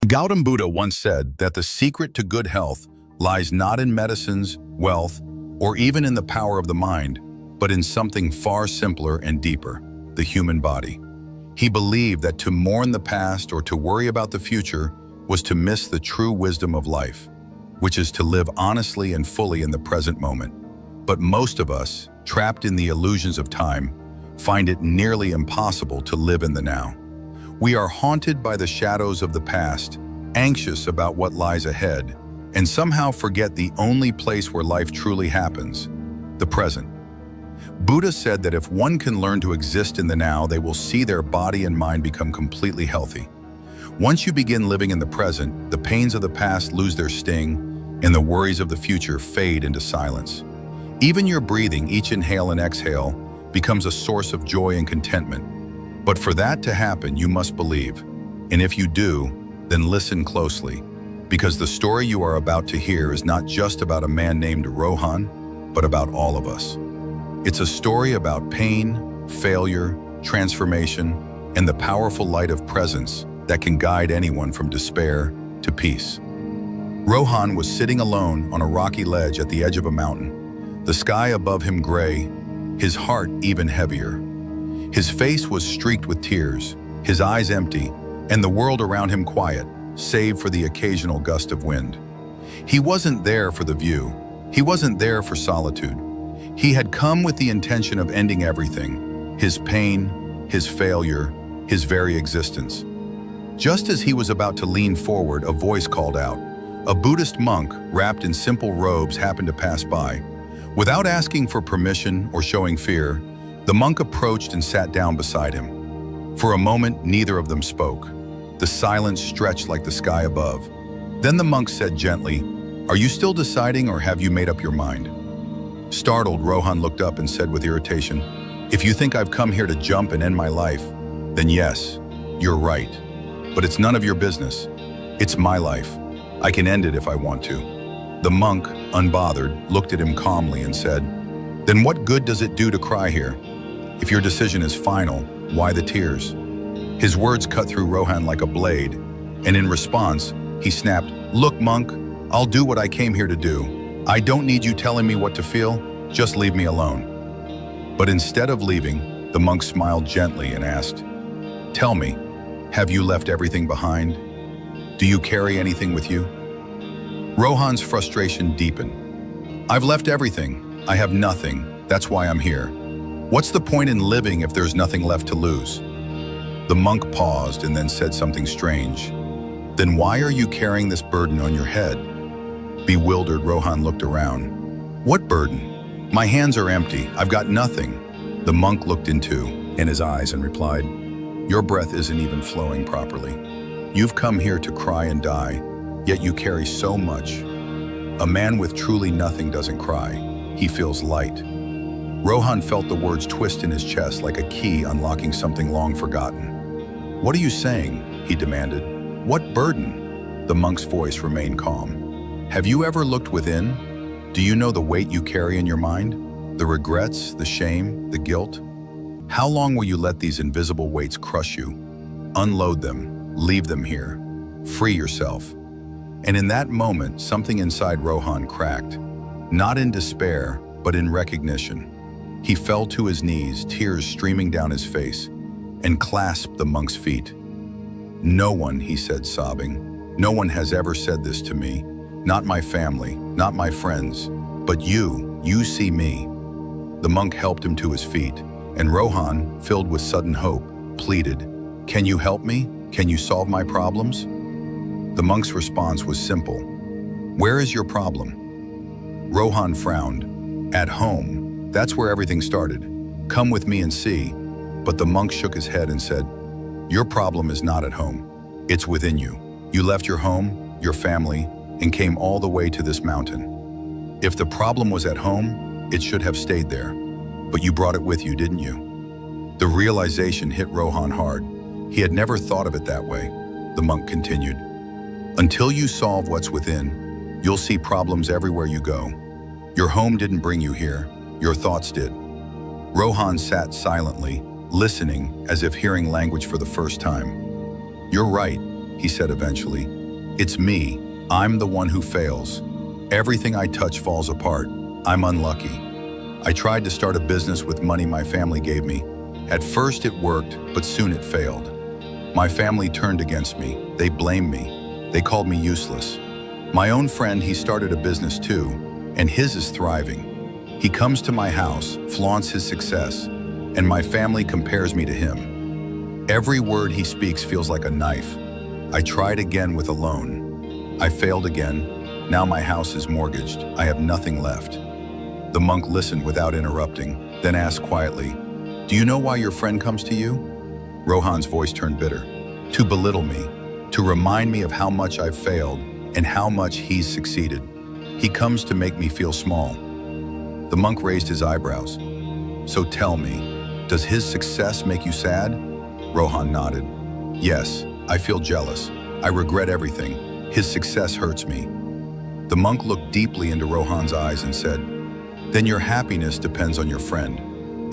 Gautam Buddha once said that the secret to good health lies not in medicines, wealth, or even in the power of the mind, but in something far simpler and deeper, the human body. He believed that to mourn the past or to worry about the future was to miss the true wisdom of life, which is to live honestly and fully in the present moment. But most of us, trapped in the illusions of time, find it nearly impossible to live in the now. We are haunted by the shadows of the past, anxious about what lies ahead, and somehow forget the only place where life truly happens, the present. Buddha said that if one can learn to exist in the now, they will see their body and mind become completely healthy. Once you begin living in the present, the pains of the past lose their sting, and the worries of the future fade into silence. Even your breathing, each inhale and exhale, becomes a source of joy and contentment. But for that to happen, you must believe. And if you do, then listen closely, because the story you are about to hear is not just about a man named Rohan, but about all of us. It's a story about pain, failure, transformation, and the powerful light of presence that can guide anyone from despair to peace. Rohan was sitting alone on a rocky ledge at the edge of a mountain, the sky above him gray, his heart even heavier. His face was streaked with tears, his eyes empty, and the world around him quiet, save for the occasional gust of wind. He wasn't there for the view. He wasn't there for solitude. He had come with the intention of ending everything, his pain, his failure, his very existence. Just as he was about to lean forward, a voice called out. A Buddhist monk, wrapped in simple robes, happened to pass by. Without asking for permission or showing fear, the monk approached and sat down beside him. For a moment, neither of them spoke. The silence stretched like the sky above. Then the monk said gently, "Are you still deciding, or have you made up your mind?" Startled, Rohan looked up and said with irritation, "If you think I've come here to jump and end my life, then yes, you're right. But it's none of your business. It's my life. I can end it if I want to." The monk, unbothered, looked at him calmly and said, "Then what good does it do to cry here? If your decision is final, why the tears?" His words cut through Rohan like a blade, and in response, he snapped, "Look, monk, I'll do what I came here to do. I don't need you telling me what to feel, just leave me alone." But instead of leaving, the monk smiled gently and asked, "Tell me, have you left everything behind? Do you carry anything with you?" Rohan's frustration deepened. "I've left everything. I have nothing. That's why I'm here. What's the point in living if there's nothing left to lose?" The monk paused and then said something strange. "Then why are you carrying this burden on your head?" Bewildered, Rohan looked around. "What burden? My hands are empty. I've got nothing." The monk looked in his eyes and replied, "Your breath isn't even flowing properly. You've come here to cry and die, yet you carry so much. A man with truly nothing doesn't cry. He feels light." Rohan felt the words twist in his chest like a key unlocking something long forgotten. "What are you saying?" he demanded. "What burden?" The monk's voice remained calm. "Have you ever looked within? Do you know the weight you carry in your mind? The regrets, the shame, the guilt? How long will you let these invisible weights crush you? Unload them, leave them here, free yourself." And in that moment, something inside Rohan cracked, not in despair, but in recognition. He fell to his knees, tears streaming down his face, and clasped the monk's feet. "No one," he said, sobbing, "no one has ever said this to me. Not my family, not my friends, but you see me." The monk helped him to his feet, and Rohan, filled with sudden hope, pleaded, "Can you help me? Can you solve my problems?" The monk's response was simple. "Where is your problem?" Rohan frowned. "At home. That's where everything started. Come with me and see." But the monk shook his head and said, "Your problem is not at home. It's within you. You left your home, your family, and came all the way to this mountain. If the problem was at home, it should have stayed there. But you brought it with you, didn't you?" The realization hit Rohan hard. He had never thought of it that way. The monk continued, "Until you solve what's within, you'll see problems everywhere you go. Your home didn't bring you here. Your thoughts did." Rohan sat silently, listening as if hearing language for the first time. "You're right. he said eventually. It's me. I'm the one who fails. Everything I touch falls apart. I'm unlucky. I tried to start a business with money my family gave me. At first it worked, but soon it failed. My family turned against me. They blamed me. They called me useless. My own friend, he started a business too, and his is thriving. He comes to my house, flaunts his success, and my family compares me to him. Every word he speaks feels like a knife. I tried again with a loan. I failed again. Now my house is mortgaged. I have nothing left. The monk listened without interrupting, then asked quietly, "Do you know why your friend comes to you?" Rohan's voice turned bitter. "To belittle me, to remind me of how much I've failed and how much he's succeeded. He comes to make me feel small." The monk raised his eyebrows. "So tell me, does his success make you sad?" Rohan nodded. "Yes, I feel jealous. I regret everything. His success hurts me." The monk looked deeply into Rohan's eyes and said, "Then your happiness depends on your friend.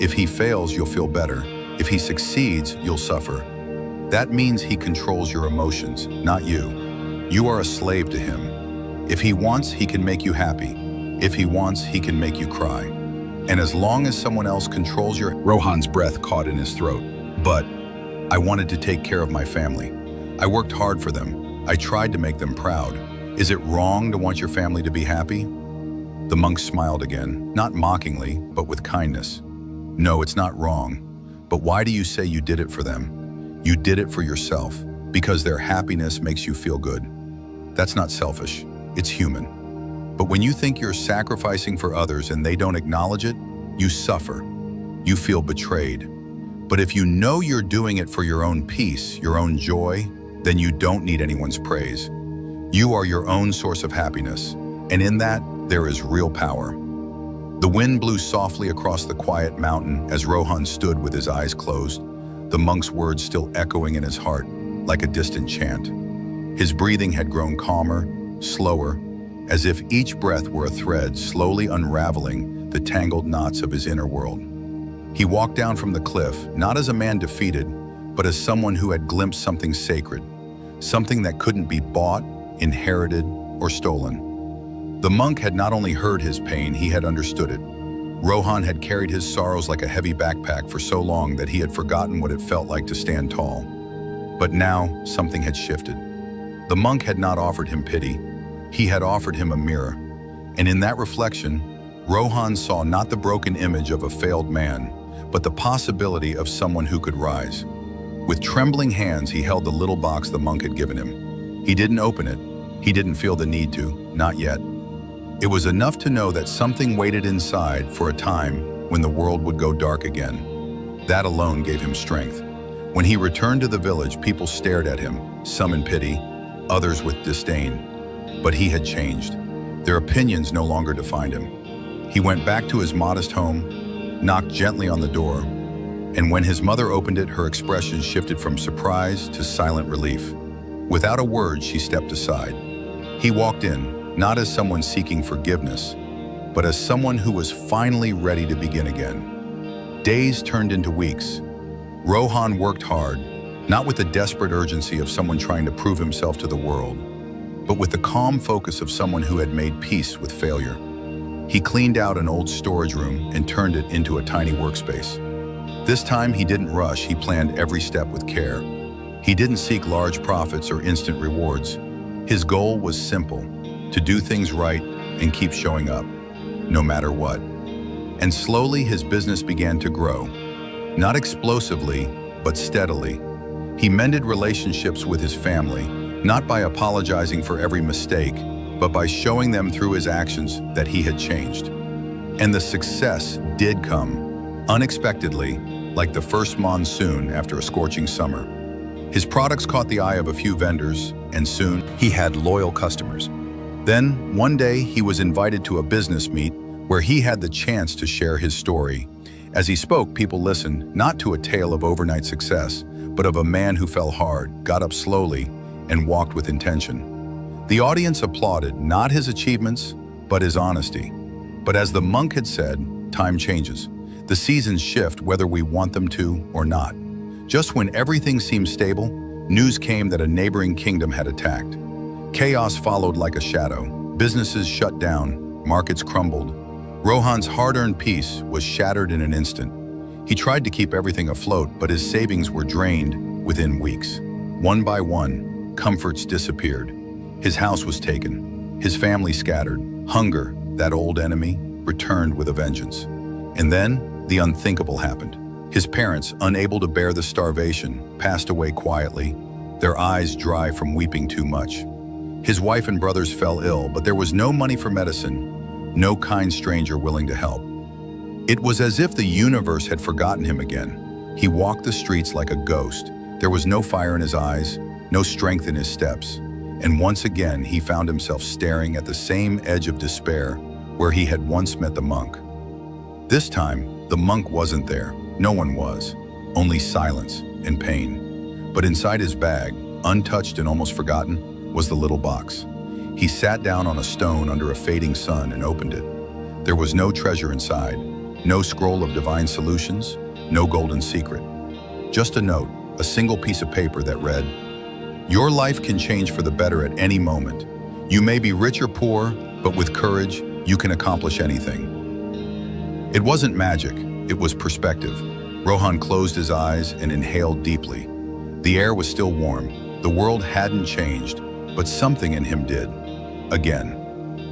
If he fails, you'll feel better. If he succeeds, you'll suffer. That means he controls your emotions, not you. You are a slave to him. If he wants, he can make you happy. If he wants, he can make you cry. And as long as someone else controls your..." Rohan's breath caught in his throat. "But I wanted to take care of my family. I worked hard for them. I tried to make them proud. Is it wrong to want your family to be happy?" The monk smiled again, not mockingly, but with kindness. "No, it's not wrong. But why do you say you did it for them? You did it for yourself, because their happiness makes you feel good. That's not selfish, it's human. But when you think you're sacrificing for others and they don't acknowledge it, you suffer. You feel betrayed. But if you know you're doing it for your own peace, your own joy, then you don't need anyone's praise. You are your own source of happiness, and in that, there is real power." The wind blew softly across the quiet mountain as Rohan stood with his eyes closed, the monk's words still echoing in his heart like a distant chant. His breathing had grown calmer, slower, as if each breath were a thread slowly unraveling the tangled knots of his inner world. He walked down from the cliff, not as a man defeated, but as someone who had glimpsed something sacred, something that couldn't be bought, inherited, or stolen. The monk had not only heard his pain, he had understood it. Rohan had carried his sorrows like a heavy backpack for so long that he had forgotten what it felt like to stand tall. But now, something had shifted. The monk had not offered him pity. He had offered him a mirror. And in that reflection, Rohan saw not the broken image of a failed man, but the possibility of someone who could rise. With trembling hands, he held the little box the monk had given him. He didn't open it. He didn't feel the need to, not yet. It was enough to know that something waited inside for a time when the world would go dark again. That alone gave him strength. When he returned to the village, people stared at him, some in pity, others with disdain. But he had changed. Their opinions no longer defined him. He went back to his modest home, knocked gently on the door, and when his mother opened it, her expression shifted from surprise to silent relief. Without a word, she stepped aside. He walked in, not as someone seeking forgiveness, but as someone who was finally ready to begin again. Days turned into weeks. Rohan worked hard, not with the desperate urgency of someone trying to prove himself to the world, but with the calm focus of someone who had made peace with failure. He cleaned out an old storage room and turned it into a tiny workspace. This time he didn't rush, he planned every step with care. He didn't seek large profits or instant rewards. His goal was simple: to do things right and keep showing up, no matter what. And slowly his business began to grow, not explosively, but steadily. He mended relationships with his family, not by apologizing for every mistake, but by showing them through his actions that he had changed. And the success did come, unexpectedly, like the first monsoon after a scorching summer. His products caught the eye of a few vendors, and soon he had loyal customers. Then, one day, he was invited to a business meet where he had the chance to share his story. As he spoke, people listened, not to a tale of overnight success, but of a man who fell hard, got up slowly, and walked with intention. The audience applauded not his achievements, but his honesty. But as the monk had said, time changes. The seasons shift whether we want them to or not. Just when everything seems stable, news came that a neighboring kingdom had attacked. Chaos followed like a shadow. Businesses shut down, markets crumbled. Rohan's hard-earned peace was shattered in an instant. He tried to keep everything afloat, but his savings were drained within weeks. One by one, comforts disappeared. His house was taken, his family scattered. Hunger, that old enemy, returned with a vengeance. And then, the unthinkable happened. His parents, unable to bear the starvation, passed away quietly, their eyes dry from weeping too much. His wife and brothers fell ill, but there was no money for medicine, no kind stranger willing to help. It was as if the universe had forgotten him again. He walked the streets like a ghost. There was no fire in his eyes, no strength in his steps. And once again, he found himself staring at the same edge of despair where he had once met the monk. This time, the monk wasn't there. No one was. Only silence and pain. But inside his bag, untouched and almost forgotten, was the little box. He sat down on a stone under a fading sun and opened it. There was no treasure inside, no scroll of divine solutions, no golden secret. Just a note, a single piece of paper that read, "Your life can change for the better at any moment. You may be rich or poor, but with courage, you can accomplish anything." It wasn't magic, it was perspective. Rohan closed his eyes and inhaled deeply. The air was still warm. The world hadn't changed, but something in him did. Again.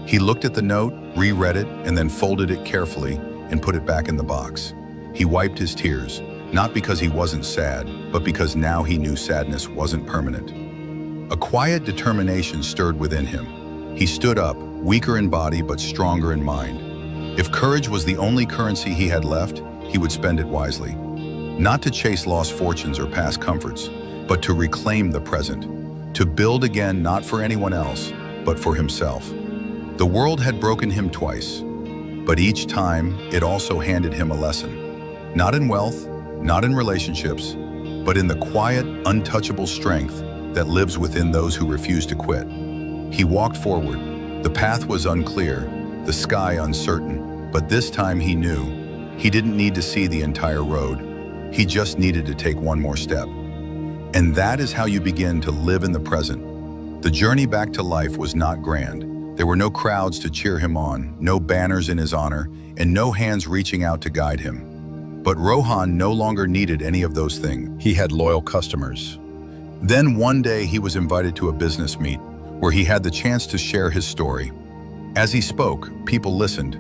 He looked at the note, reread it, and then folded it carefully and put it back in the box. He wiped his tears, not because he wasn't sad, but because now he knew sadness wasn't permanent. A quiet determination stirred within him. He stood up, weaker in body but stronger in mind. If courage was the only currency he had left, he would spend it wisely. Not to chase lost fortunes or past comforts, but to reclaim the present. To build again not for anyone else, but for himself. The world had broken him twice, but each time it also handed him a lesson. Not in wealth, not in relationships, but in the quiet, untouchable strength that lives within those who refuse to quit. He walked forward. The path was unclear, the sky uncertain, but this time he knew. He didn't need to see the entire road. He just needed to take one more step. And that is how you begin to live in the present. The journey back to life was not grand. There were no crowds to cheer him on, no banners in his honor, and no hands reaching out to guide him. But Rohan no longer needed any of those things. He had loyal customers. Then one day he was invited to a business meet where he had the chance to share his story. As he spoke, people listened,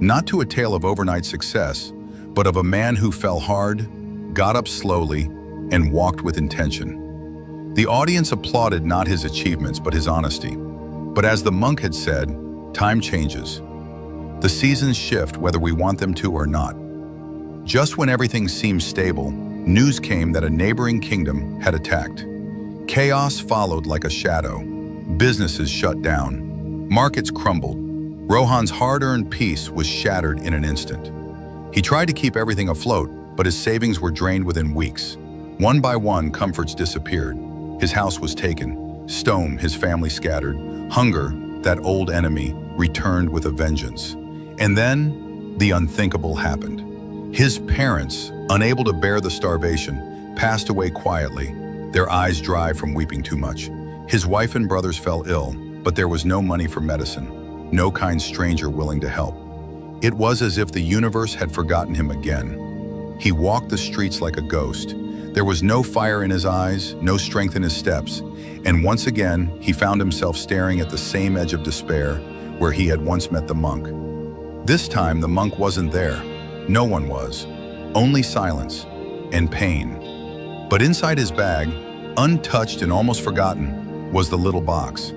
not to a tale of overnight success, but of a man who fell hard, got up slowly, and walked with intention. The audience applauded not his achievements, but his honesty. But as the monk had said, time changes. The seasons shift whether we want them to or not. Just when everything seemed stable, news came that a neighboring kingdom had attacked. Chaos followed like a shadow. Businesses shut down. Markets crumbled. Rohan's hard-earned peace was shattered in an instant. He tried to keep everything afloat, but his savings were drained within weeks. One by one, comforts disappeared. His house was taken. Stone, his family scattered. Hunger, that old enemy, returned with a vengeance. And then, the unthinkable happened. His parents, unable to bear the starvation, passed away quietly, their eyes dry from weeping too much. His wife and brothers fell ill, but there was no money for medicine, no kind stranger willing to help. It was as if the universe had forgotten him again. He walked the streets like a ghost. There was no fire in his eyes, no strength in his steps, and once again, he found himself staring at the same edge of despair where he had once met the monk. This time, the monk wasn't there. No one was. Only silence and pain. But inside his bag, untouched and almost forgotten, was the little box.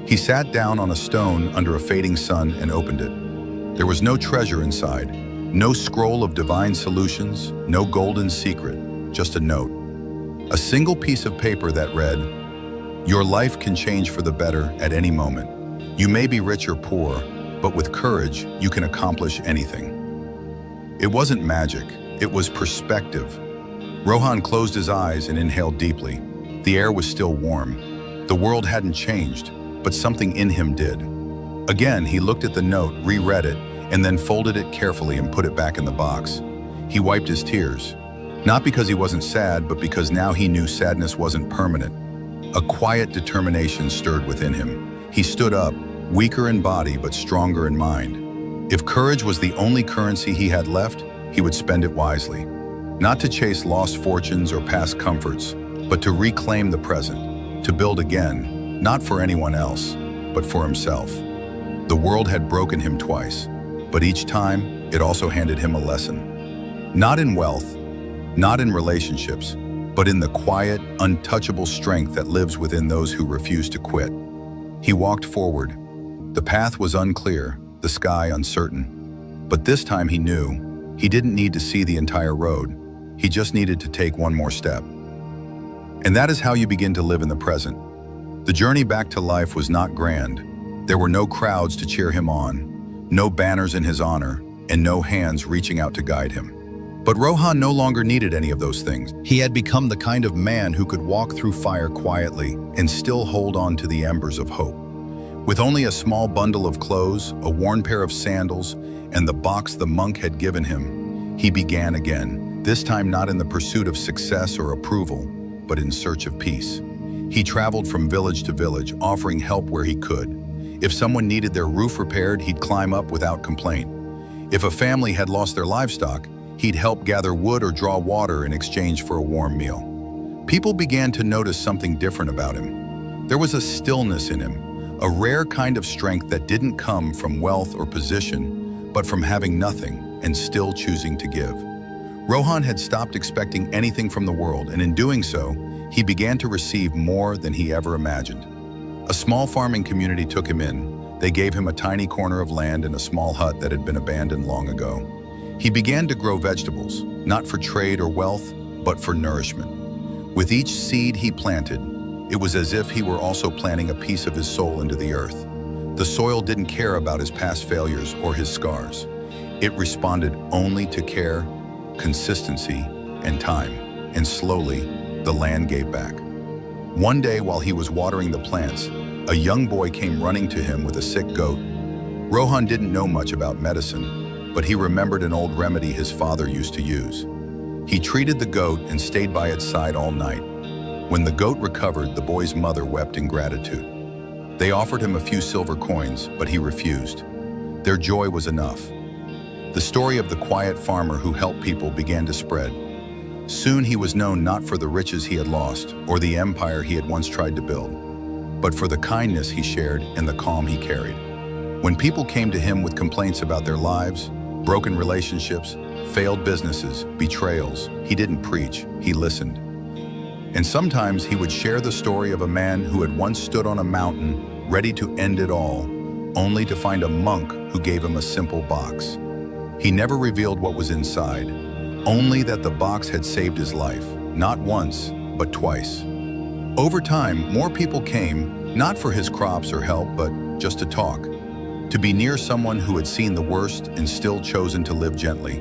He sat down on a stone under a fading sun and opened it. There was no treasure inside, no scroll of divine solutions, no golden secret, just a note. A single piece of paper that read, "Your life can change for the better at any moment. You may be rich or poor, but with courage, you can accomplish anything." It wasn't magic, it was perspective. Rohan closed his eyes and inhaled deeply. The air was still warm. The world hadn't changed, but something in him did. Again, he looked at the note, reread it, and then folded it carefully and put it back in the box. He wiped his tears. Not because he wasn't sad, but because now he knew sadness wasn't permanent. A quiet determination stirred within him. He stood up, weaker in body but stronger in mind. If courage was the only currency he had left, he would spend it wisely. Not to chase lost fortunes or past comforts, but to reclaim the present, to build again, not for anyone else, but for himself. The world had broken him twice, but each time it also handed him a lesson. Not in wealth, not in relationships, but in the quiet, untouchable strength that lives within those who refuse to quit. He walked forward. The path was unclear, the sky uncertain. But this time he knew he didn't need to see the entire road. He just needed to take one more step. And that is how you begin to live in the present. The journey back to life was not grand. There were no crowds to cheer him on, no banners in his honor, and no hands reaching out to guide him. But Rohan no longer needed any of those things. He had become the kind of man who could walk through fire quietly and still hold on to the embers of hope. With only a small bundle of clothes, a worn pair of sandals, and the box the monk had given him, he began again, this time not in the pursuit of success or approval, but in search of peace. He traveled from village to village, offering help where he could. If someone needed their roof repaired, he'd climb up without complaint. If a family had lost their livestock, he'd help gather wood or draw water in exchange for a warm meal. People began to notice something different about him. There was a stillness in him, a rare kind of strength that didn't come from wealth or position, but from having nothing and still choosing to give. Rohan had stopped expecting anything from the world, and in doing so, he began to receive more than he ever imagined. A small farming community took him in. They gave him a tiny corner of land and a small hut that had been abandoned long ago. He began to grow vegetables, not for trade or wealth, but for nourishment. With each seed he planted, it was as if he were also planting a piece of his soul into the earth. The soil didn't care about his past failures or his scars. It responded only to care, consistency, and time. And slowly, the land gave back. One day while he was watering the plants, a young boy came running to him with a sick goat. Rohan didn't know much about medicine, but he remembered an old remedy his father used to use. He treated the goat and stayed by its side all night. When the goat recovered, the boy's mother wept in gratitude. They offered him a few silver coins, but he refused. Their joy was enough. The story of the quiet farmer who helped people began to spread. Soon he was known not for the riches he had lost or the empire he had once tried to build, but for the kindness he shared and the calm he carried. When people came to him with complaints about their lives, broken relationships, failed businesses, betrayals, he didn't preach, he listened. And sometimes he would share the story of a man who had once stood on a mountain, ready to end it all, only to find a monk who gave him a simple box. He never revealed what was inside, only that the box had saved his life, not once, but twice. Over time, more people came, not for his crops or help, but just to talk, to be near someone who had seen the worst and still chosen to live gently.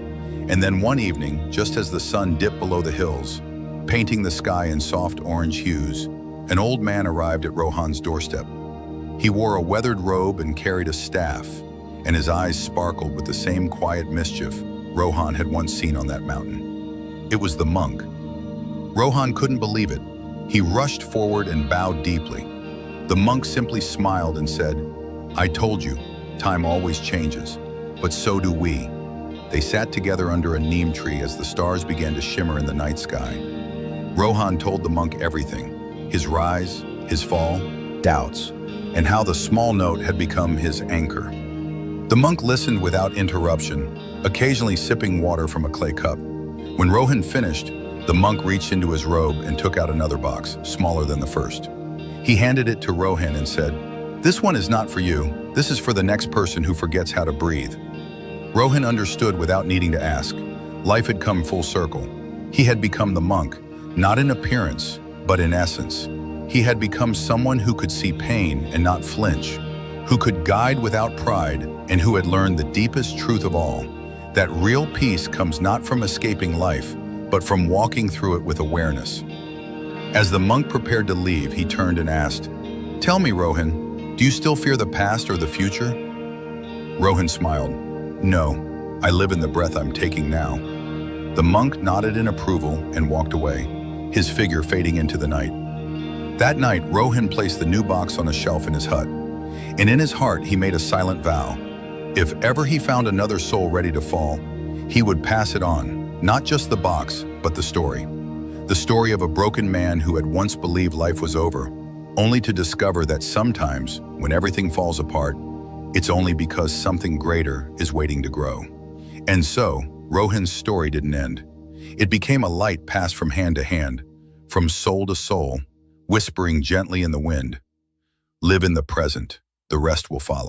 And then one evening, just as the sun dipped below the hills, painting the sky in soft orange hues, an old man arrived at Rohan's doorstep. He wore a weathered robe and carried a staff, and his eyes sparkled with the same quiet mischief Rohan had once seen on that mountain. It was the monk. Rohan couldn't believe it. He rushed forward and bowed deeply. The monk simply smiled and said, "I told you, time always changes, but so do we." They sat together under a neem tree as the stars began to shimmer in the night sky. Rohan told the monk everything, his rise, his fall, doubts, and how the small note had become his anchor. The monk listened without interruption, occasionally sipping water from a clay cup. When Rohan finished, the monk reached into his robe and took out another box, smaller than the first. He handed it to Rohan and said, "This one is not for you. This is for the next person who forgets how to breathe." Rohan understood without needing to ask. Life had come full circle. He had become the monk, not in appearance, but in essence. He had become someone who could see pain and not flinch, who could guide without pride, and who had learned the deepest truth of all, that real peace comes not from escaping life, but from walking through it with awareness. As the monk prepared to leave, he turned and asked, "Tell me, Rohan, do you still fear the past or the future?" Rohan smiled. "No, I live in the breath I'm taking now." The monk nodded in approval and walked away, his figure fading into the night. That night, Rohan placed the new box on a shelf in his hut, and in his heart he made a silent vow. If ever he found another soul ready to fall, he would pass it on, not just the box, but the story. The story of a broken man who had once believed life was over, only to discover that sometimes, when everything falls apart, it's only because something greater is waiting to grow. And so, Rohan's story didn't end. It became a light passed from hand to hand, from soul to soul, whispering gently in the wind. Live in the present, the rest will follow.